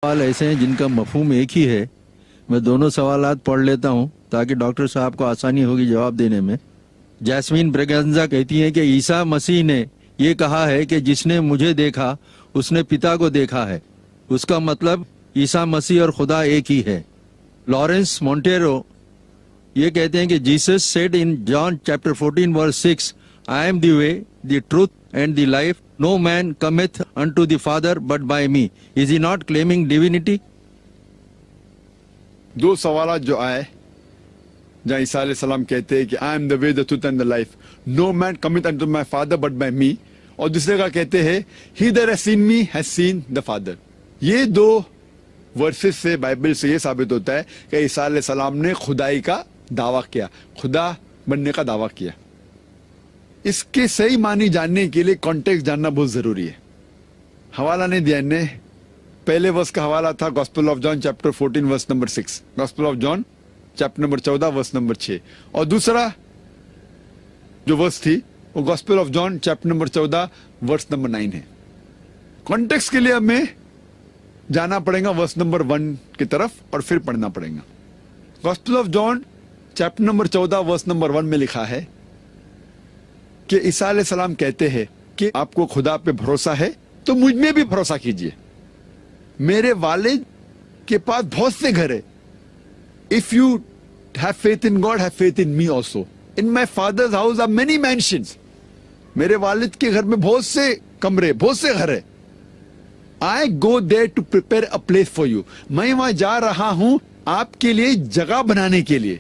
सवाल ऐसे हैं जिनका मफहूम एक ही है। मैं दोनों सवालात पढ़ लेता हूं ताकि डॉक्टर साहब को आसानी होगी जवाब देने में। जैस्मीन ब्रेगंजा कहती हैं कि ईसा मसीह ने ये कहा है कि जिसने मुझे देखा उसने पिता को देखा है। उसका मतलब ईसा मसीह और खुदा एक ही है। लॉरेंस मोंटेरो ये कहते हैं कि Jesus said in John chapter 14 verse 6, I am the way, the truth and the life, no man cometh unto the Father but by me. Is he not claiming divinity? दो सवाल जो आए जहाँ ईसा अलैहि सलाम कहते हैं कि I am the way, the truth and the life, no man cometh unto my father but by me, और दूसरे का कहते हैं he that has seen me has seen the father. ये दो वर्सेस से, बाइबल से ये साबित होता है कि ईसा अलैहि सलाम ने खुदाई का दावा किया, खुदा बनने का दावा किया। इसके सही मानी जानने के लिए कॉन्टेक्स्ट जानना बहुत जरूरी है। हवाला नहीं दिया इन्हें। पहले वर्स का हवाला था gospel of John chapter 14 verse number 6, gospel of John chapter number 14 verse number 6, और दूसरा जो वर्स थी वो gospel of John chapter number 14 verse number 9 है। कॉन्टेक्स्ट के लिए हमें जाना पड़ेगा वर्स नंबर 1 की तरफ और फिर पढ़ना पड़ेगा। Gospel of John chapter number 14 verse number 1 में लिखा है कि ईसा अलैहि सलाम कहते हैं कि आपको खुदा पे भरोसा है तो मुझ में भी भरोसा कीजिए। मेरे वालिद के पास बहुत से घर है। If you have faith in God, have faith in me also. In my father's house are many mansions. मेरे वालिद के घर में बहुत से कमरे, बहुत से घर है। I go there to prepare a place for you. मैं वहां जा रहा हूं आपके लिए जगह बनाने के लिए।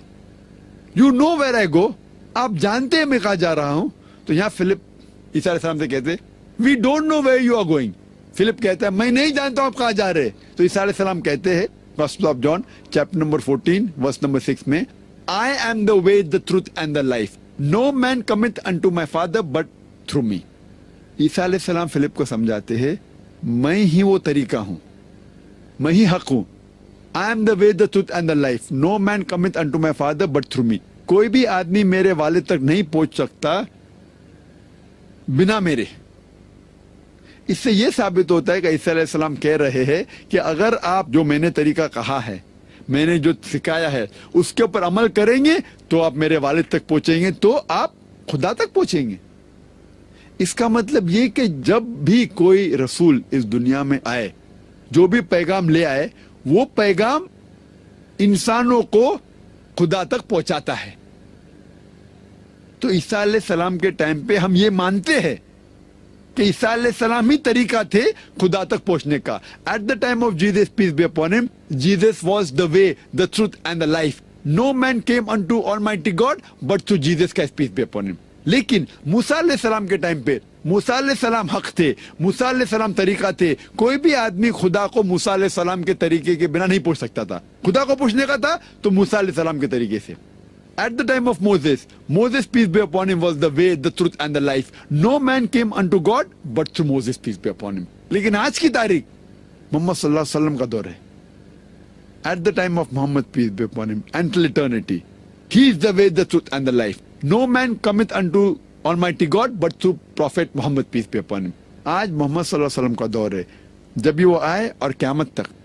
यू नो वेयर आई गो। आप जानते हैं मैं कहा जा रहा हूं। तो यहां फिलिप ईसा अलैहि सलाम से कहते we don't know where you are going. Philip कहता है मैं नहीं जानता हूं आप कहां जा रहे। तो ईसा अलैहि सलाम कहते हैं gospel of John chapter number 14 verse number 6 में, I am the way, the truth and the life, no man cometh unto my father but through me. ईसा अलैहि सलाम फिलिप को समझाते हैं मैं ही वो तरीका हूं, मैं ही हक हूं। I am the way, the truth and the life, no man cometh unto my father but through me. कोई भी आदमी मेरे वालिद तक नहीं पहुंच सकता बिना मेरे। इससे यह साबित होता है कि ईसा अलैहि सलाम कह रहे हैं कि अगर आप जो मैंने तरीका कहा है, मैंने जो सिखाया है, उसके ऊपर अमल करेंगे तो आप मेरे वालिद तक पहुंचेंगे, तो आप खुदा तक पहुंचेंगे। इसका मतलब ये कि जब भी कोई रसूल इस दुनिया में आए, जो भी पैगाम ले आए, वो पैगाम इंसानों को खुदा तक पहुंचाता है। तो ईसा अलैहि सलाम के टाइम पे हम ये मानते हैं कि ईसा अलैहि सलाम ही तरीका थे खुदा तक पहुंचने का। At the time of Jesus peace be upon him, Jesus was the way, the truth and the life, no man came unto almighty God but through Jesus Christ peace be upon him. लेकिन मूसा अलैहि सलाम के time पे मूसा अलैहि सलाम हक थे, मूसा अलैहि सलाम तरीका थे। कोई भी आदमी खुदा को मूसा अलैहि सलाम के तरीके के बिना नहीं पहुंच सकता था। खुदा को पूछने का था तो मूसा अलैहि सलाम के तरीके से। At the time of Moses, peace be upon him, was the way, the truth and the life. No man came unto God but through Moses, peace be upon him. लेकिन आज की तारीख मोहम्मद सल्लल्लाहु अलैहि वसल्लम का दौर है। At the time of Muhammad, peace be upon him, until eternity, he is the way, the truth and the life. No man cometh unto Almighty God but through Prophet Muhammad, peace be upon him. आज मोहम्मद सल्लल्लाहु अलैहि वसल्लम का दौर है। जब भी वो आए और क़यामत तक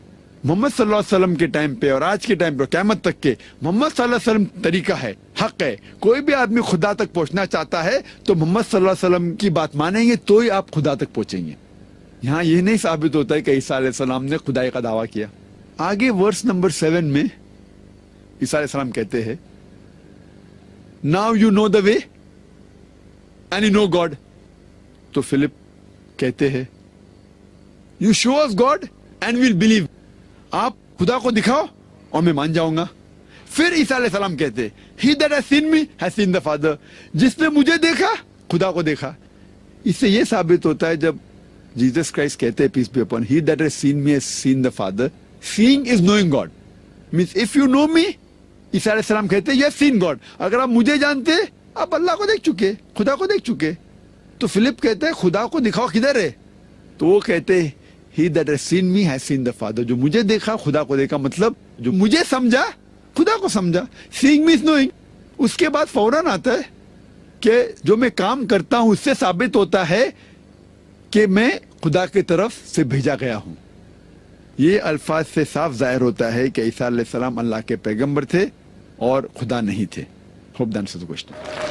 मोहम्मद सल्लल्लाहु अलैहि वसल्लम के टाइम पे और आज के टाइम पे क़यामत तक के मोहम्मद सल्लल्लाहु अलैहि वसल्लम तरीका है, हक है। कोई भी आदमी खुदा तक पहुंचना चाहता है तो मोहम्मद सल्लल्लाहु अलैहि वसल्लम की बात मानेंगे तो ही आप खुदा तक पहुंचेंगे। यहाँ ये नहीं साबित होता है कि ईसा अलैहि सलाम ने खुदाई का दावा किया। आगे वर्स नंबर 7 में ईसा अलैहि सलाम कहते हैं now you know the way and you know God. तो फिलिप कहते हैं you show us God and will believe. आप खुदा को दिखाओ और मैं मान जाऊंगा। फिर ईसा अलैहि सलाम कहते he that has seen me has seen the father. जिसने मुझे देखा खुदा को देखा। इससे यह साबित होता है जब जीसस क्राइस्ट कहते हैं peace be upon, he that has seen me has seen the father. Seeing is knowing God, means if you know me, ईसा अलैहि सलाम कहते हैं यू हैव सीन गॉड। अगर आप मुझे जानते आप अल्लाह को देख चुके, खुदा को देख चुके। तो फिलिप कहते हैं खुदा को दिखाओ किधर है। तो वो कहते हैं He that has seen me has seen the Father. जो मुझे देखा खुदा को देखा, मतलब जो मुझे समझा खुदा को समझा। Seeing means knowing. उसके बाद फौरन आता है कि जो मैं काम करता हूं उससे साबित होता है कि मैं खुदा की तरफ से भेजा गया हूं। یہ الفاظ سے صاف ظاہر ہوتا ہے کہ عیسیٰ علیہ السلام اللہ کے پیغمبر تھے اور خدا نہیں تھے. Hope that answers the question.